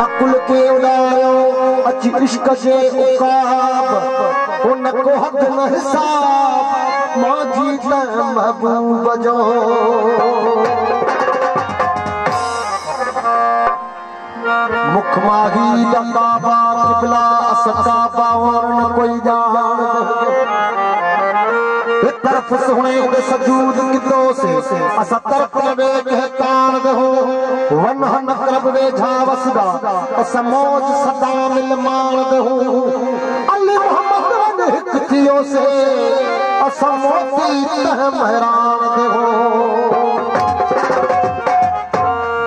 अकुल के उड़ायो अच इश्क से उकाब उनको हद न हिसाब माजी त महबूब जो मुख माही लंबाबा किबला सकाबा वर्ण कोई जान तरफ सुने सजूद कितो से असा तरफ वे कहतान दहो वन हन करब वे झावसदा असा मौज सदा मिल मान दहो अली मोहम्मद वन हिक थियो से असा मोती तह महरान दहो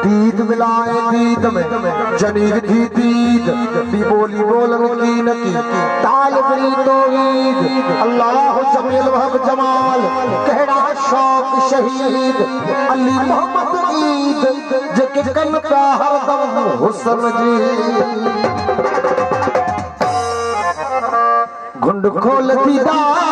दीद मिलाए दीद में जनीद थी दीद भी बोली बोलन की नकी ताल बरी तो ईद अल्लाह जमील वहब जमाल कहड़ा शौक शहीद अली मोहम्मद ईद जके कन का हरदम हुस्न जी गुंड खोल दीदार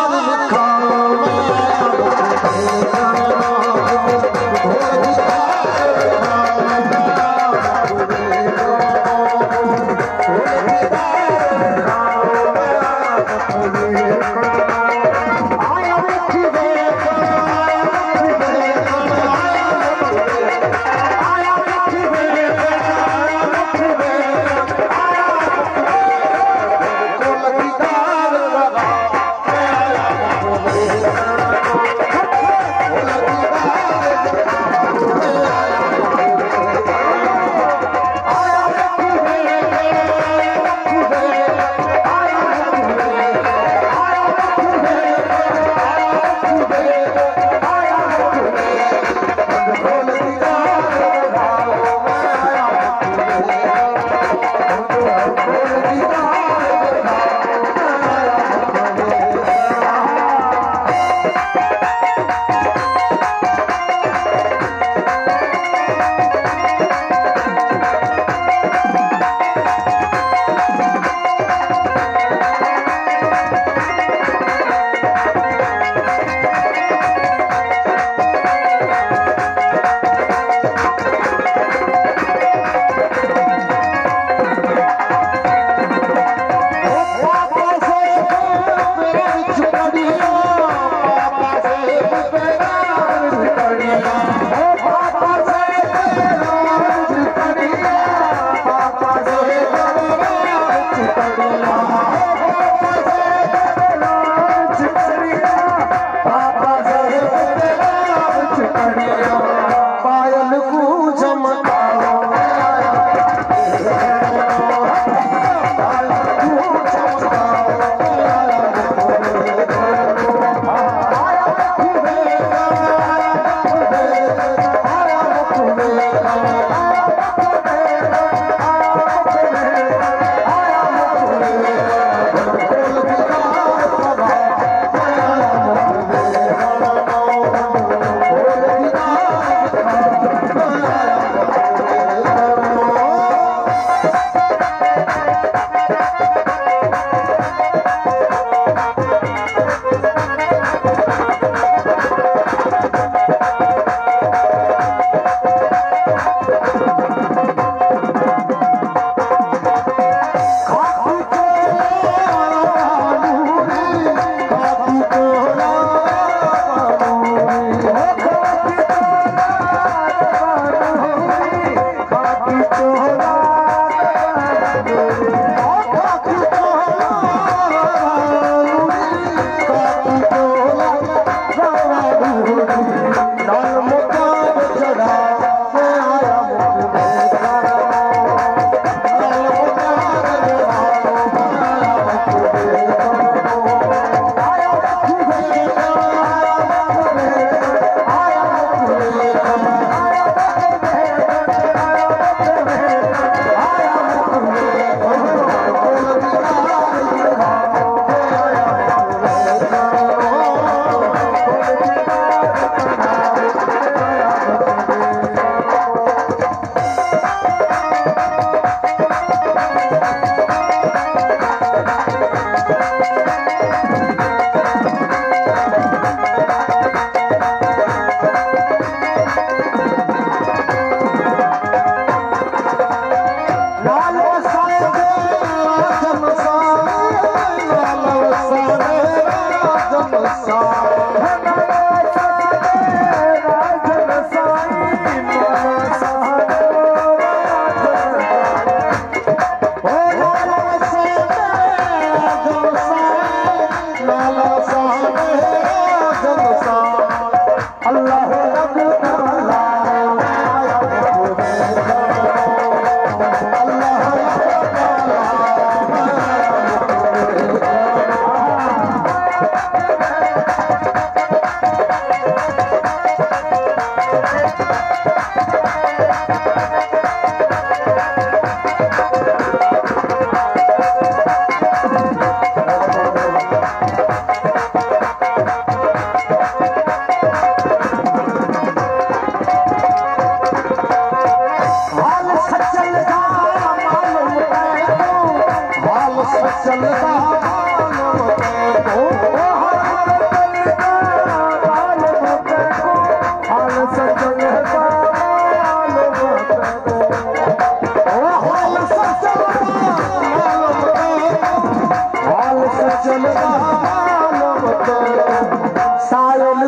सायल